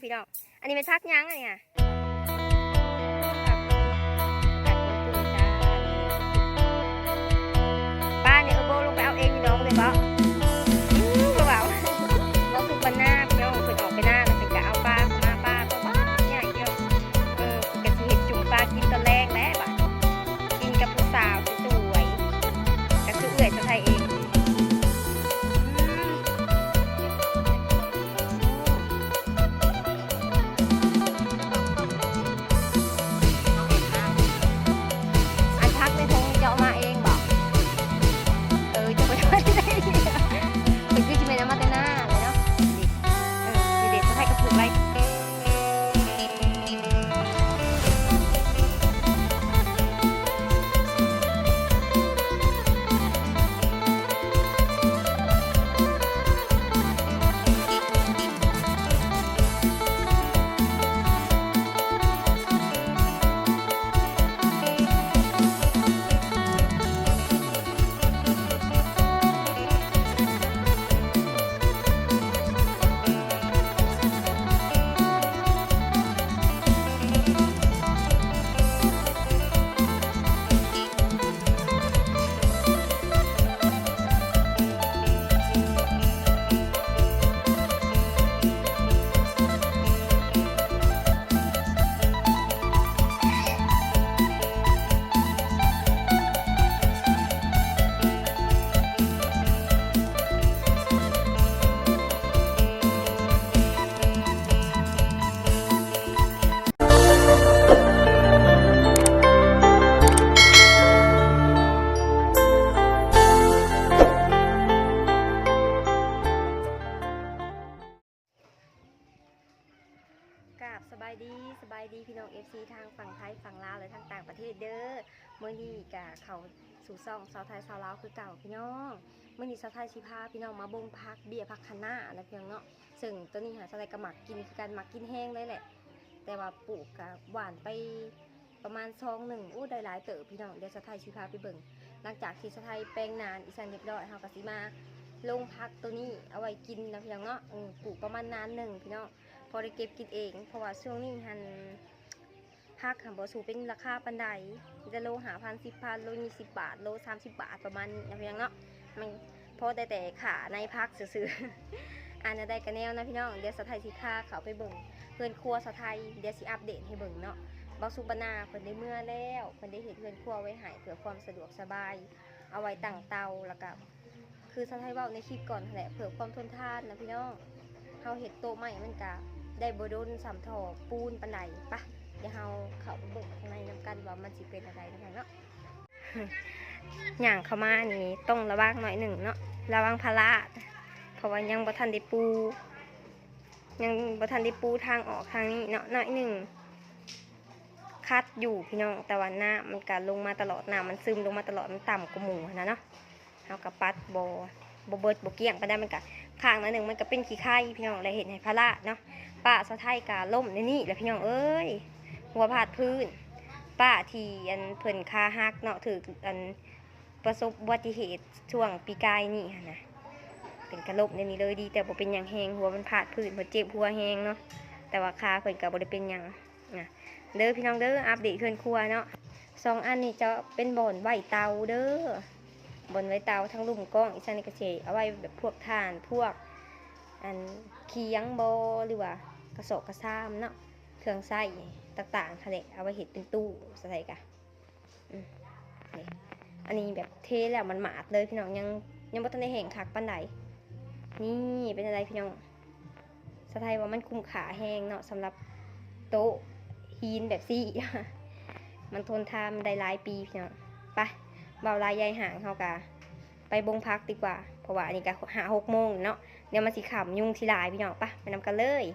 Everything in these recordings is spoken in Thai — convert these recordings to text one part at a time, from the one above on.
พี่น้องอันนี้เป็นพักยั้งอะไรเนี่ยป้าเนี่ยโบลงไปเอาเองพี่น้องเลยบ่ก็แบบเราคือปันหน้าพี่น้องเปิดออกไปหน้าแล้วเป็นกะเอาป้ามาป้าตัวบ้าใหญ่เดียวเป็นกะทิเห็ดจุ่มปลากินตอนแรกแล้วบ่กินกับผู้สาวสวยก็คือเอื่อยจะไทยเองสบายดีพี่น้อง FC ทางฝั่งไทยฝั่งลาวและทางต่างประเทศเด้อเมื่อนี้กะเขาสู่ซ่องชาวไทยชาวลาวคือเก่าพี่น้องเมื่อนี้ชาวไทยชิพาพี่น้องมาบงพักเบี้ยพักคะน้าอะไรเพียงเนาะซึ่งตัวนี้หาชาวไทยกะหมักกินคือการหมักกินแห้งเลยแหละแต่ว่าปลูกกะหวานไปประมาณ1อู้ได้หลายเติบพี่น้องเดี๋ยวชาวไทยชิพาไปเบิ่งหลังจากที่ชาวไทยแปลงนานอีสานเรียบร้อยเฮากะสิมาลงพักตัวนี้เอาไว้กินนะพี่น้องเนาะปลูกประมาณนาน1พี่น้องพอได้เก็บกินเองเพราะว่าช่วงนี้หันพักหันบ่สูเป็นราคาปันใดจะโลหาพัน10,000โล20 บาทโล30 บาทประมาณนี้นะพี่น้องเนาะมันพอแต่ขาในพักซื้ออันนั้นได้กันแนวนะพี่น้องเดี๋ยวสะไทยสิพาเขาไปเบิ่งเพื่อนครัวสะไทยเดี๋ยวสิอัปเดตให้เบิ่งเนาะบ่สุบนาเพิ่นได้เมื่อแล้วเพิ่นได้เห็นเพื่อนครัวไว้ให้เพื่อความสะดวกสบายเอาไว้ตั้งเตาแล้วก็คือสะไทยเว้าในคลิปก่อนแหละเพื่อความทนทานนะพี่น้องเฮาเฮ็ดโต๊ะใหม่มันก็ได้บ่โดนสำทอปูนปันใดปะเดี๋ยวเราเข้าไปเบิ่งข้างในน้ำกันว่ามันสิเป็นอะไรนะเนาะอย่างเข้ามานี่ต้องระวังหน่อยหนึ่งเนาะระวังพลาดเพราะว่ายังบ่ทันได้ปูทางออกทางนี้เนาะหน่อยหนึ่งคัดอยู่พี่น้องแต่ว่าน้ำมันก็ลงมาตลอดน้ำมันซึมลงมาตลอดมันต่ำกว่าหมูนะเนาะเอากระปัดบ่เบิดบ่เกี่ยงไปได้มันก็ข้างหนึ่งมันก็เป็นขี้ไข่พี่น้องเลยเห็นให้พลาดเนาะป้าสะไทยกาล่มในนี่แหละพี่น้องเอ้ยหัวผาดพื้นป้าที่อันเพิ่นคาหักเนาะถืออันประสบอุบัติเหตุช่วงปีกายนี่นะเป็นกระล่มในนี้เลยดีแต่บ่เป็นอย่างแหงหัวมันผาดพื้นบ่เจ็บหัวแหงเนาะแต่ว่าคาเพิ่นก็บ่ได้เป็นอย่างนะเด้อพี่น้องเด้ออัปเดตเพื่อนครัวเนาะ2 อันนี้จะเป็นบ่อนไว้เตาเด้อบนไว้เตาทั้งลุ่มกล้องอีสานกระเฉยเอาไว้แบบพวกถ่านพวกอันเคียงโบหรือว่ากระสอบกระซ้ำเนาะเครื่องใส้ต่างๆค่ะเด็กเอาไว้เห็ดเป็นตู้ใส่กันอันนี้แบบเทแล้วมันหมาดเลยพี่น้องยังบ่ทันได้แห้งคักปานใดนี่เป็นอะไรพี่น้องสะไทยว่ามันคุ้มค่าแห้งเนาะสำหรับโต๊ะหินแบบซี่ มันทนทานได้หลายปีพี่น้องไปเบาลายใยห่างเขากะไปบงพักดีกว่าเพราะว่าอันนี้ก็5-6 โมงเนาะเดี๋ยวมาสิขำยุ่งทีลายพี่น้องไปนำกันเลย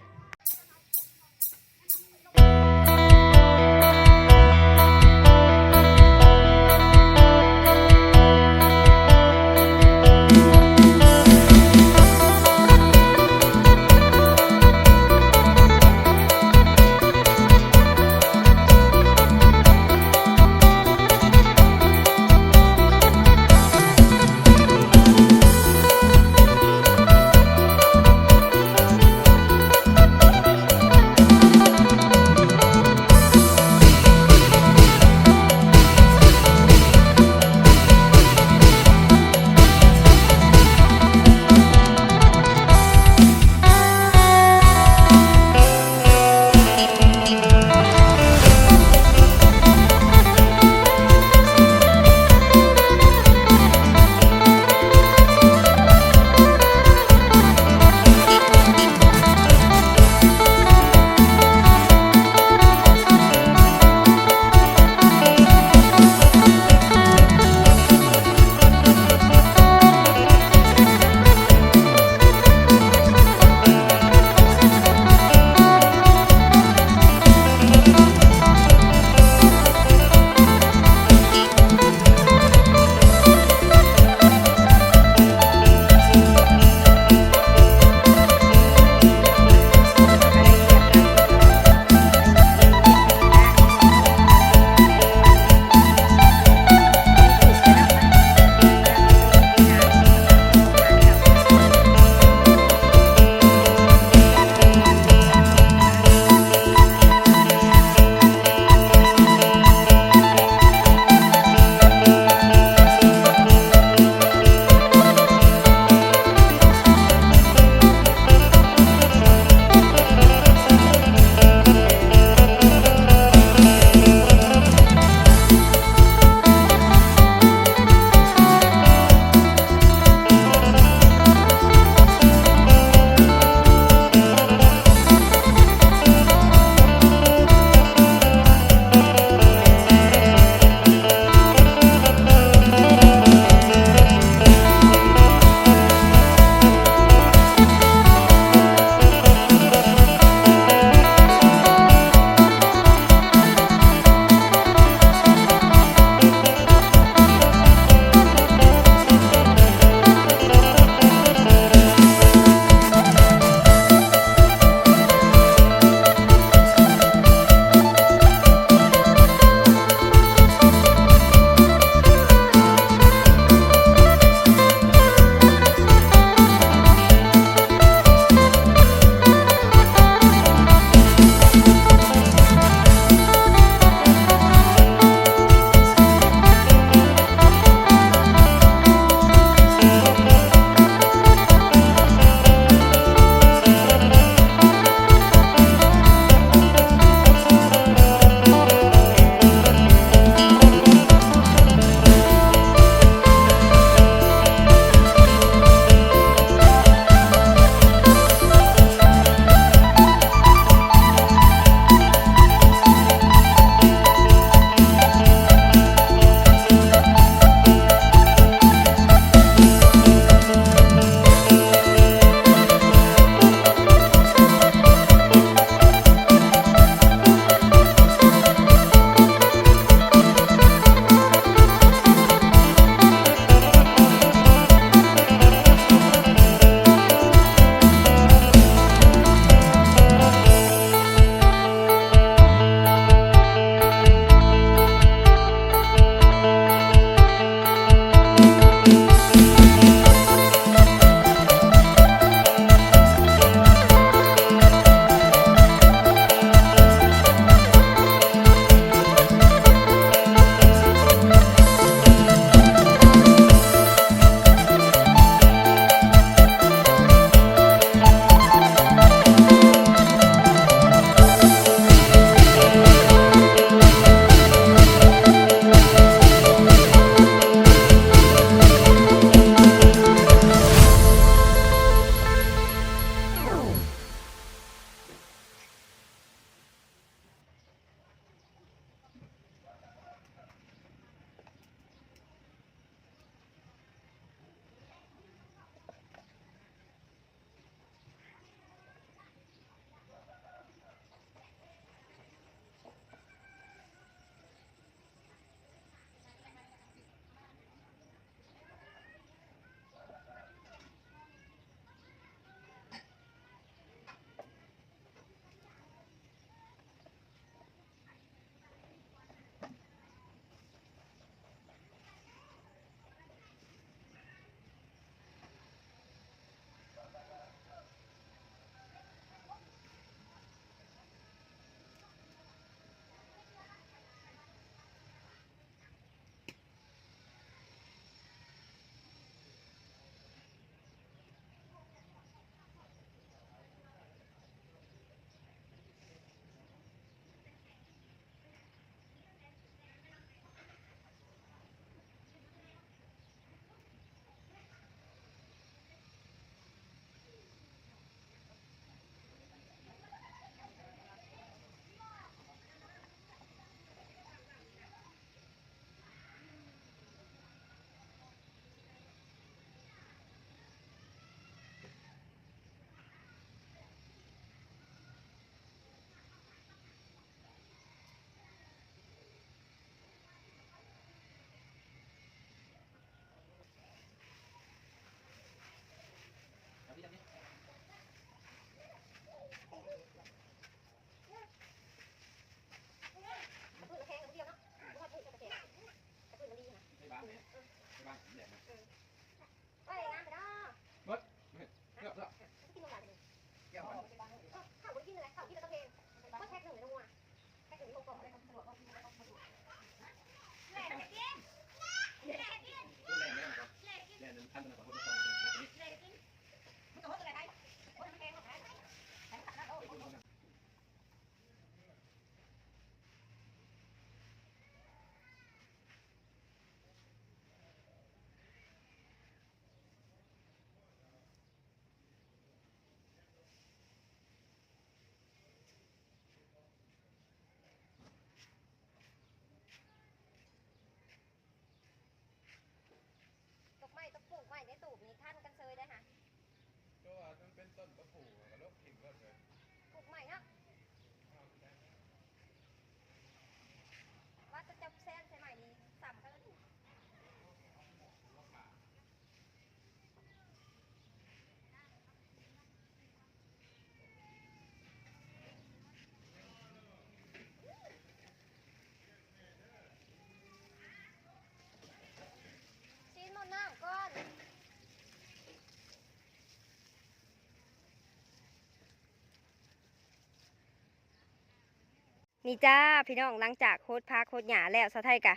นี่จ้าพี่น้องหลังจากโคตรพาโคตรหยาแล้วสาวไทยกะ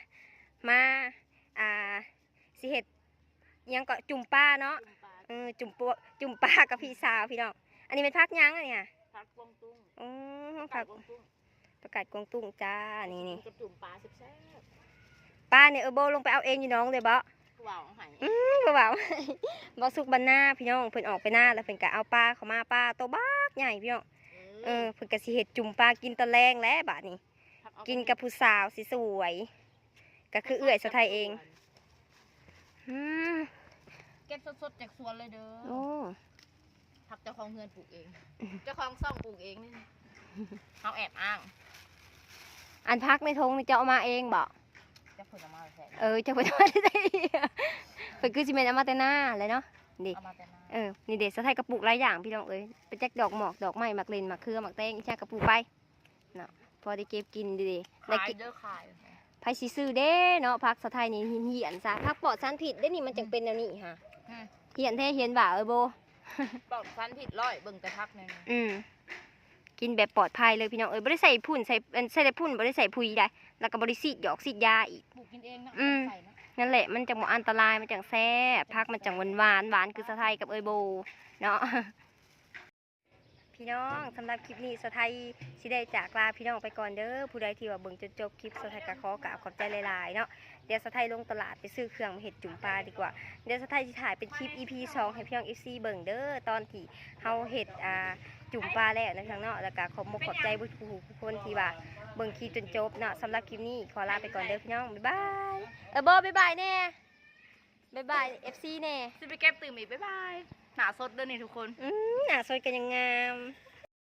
มาสิเฮ็ดอิหยังก็จุ่มปลาเนาะจุ่มปลากับพี่สาวพี่น้องอันนี้เป็นพักหยังอันนี้ค่ะ ผักกวางตุ้ง ผัก กวางตุ้ง ประกาศกวางตุ้งจ้านี่ กระจุ่มปลาแซ่บ ปลาเนี่ยโบลงไปเอาเองอยู่น้องเลยบ่ ๆว่าวหาย บ่เบา บ่สุกบันหน้าพี่น้องเพิ่นออกไปหน้าแล้วเพิ่นก็เอาปลาเข้ามาปลาตัวบักใหญ่พี่น้องเพิ่นก็สิเฮ็ดจุ่มปลากินตะแลงแล้วบัดนี้ กินกับผู้สาวสิสวยก็คือเอื้อยสะไทยเองเก็บสดๆจากสวนเลยเด้อ โอ้ ผักเจ้าของเฮือนปลูกเองเจ้าของซ่องปลูกเองนี่เขาแอบอ้าง อันพักในทงนี่จะเอามาเองบ่ จะผลไม้แซ่บ จะเพิ่นเอามาได้เพิ่นคือสิแม่นเอามาแต่หน้าเลยเนาะนี่ เอามาแต่น้ นี่เด็ดสะไทยกระปุกหลายอย่างพี่น้องเอ้ยไปแจกดอกหมอกดอกไม้หมักเลนหมักเครือหมักแตงอีกแค่กระปุกไปเนาะพอได้เก็บกินดีๆได้ ขาย กิน เด้อขาย ไผสิซื้อเด้เนาะพักสะไทยนี่เหียนซะพักปลอดสารพิษได้นี่มันจังเป็นแนวนี้ฮะเหียนแท้เหียนบ่าโบ บอกฟันผิดร้อยเบิ่งแต่พักหนึง กินแบบปลอดภัยเลยพี่น้องบ่ได้ใส่พุ่นใส่แต่พุ่นบ่ได้ใส่ปุ๋ยได้แล้วก็บ่ได้ฉีดหยอกฉีดยาอีก ปลูกกินเองเนาะใส่เนาะ นั่นแหละมันจังบ่อันตรายมันจังแซ่บพักมันจังหวานหวานคือสะไทยกับโบเนาะ พี่น้องสำหรับคลิปนี้สะไทยสิได้จากลาพี่น้องไปก่อนเด้อผู้ใดที่ว่าเบิ่งจนจบคลิปสะไทยก็ขอกราบขอบใจหลายๆเนาะเดี๋ยวสะไทยลงตลาดไปซื้อเครื่องมาเฮ็ดจุ่มปลาดีกว่าเดี๋ยวสะไทยสิถ่ายเป็นคลิป EP 2ให้พี่น้อง FC เบิ่งเด้อตอนที่เฮาเฮ็ดจุ่มปลาแล้วนะพี่น้องเนาะแล้วก็ขอบใจผู้คนที่ว่าเบิ่งคลิปจนจบเนาะสำหรับคลิปนี้ขอลาไปก่อนเด้อพี่น้องบ๊ายบายโบบ๊ายบายแน่บ๊ายบาย FC แน่ สิไปเก็บตื่มอีกบ๊ายบายหนาสดเด้อนี่ทุกคน หน้าสวยกันยังงาม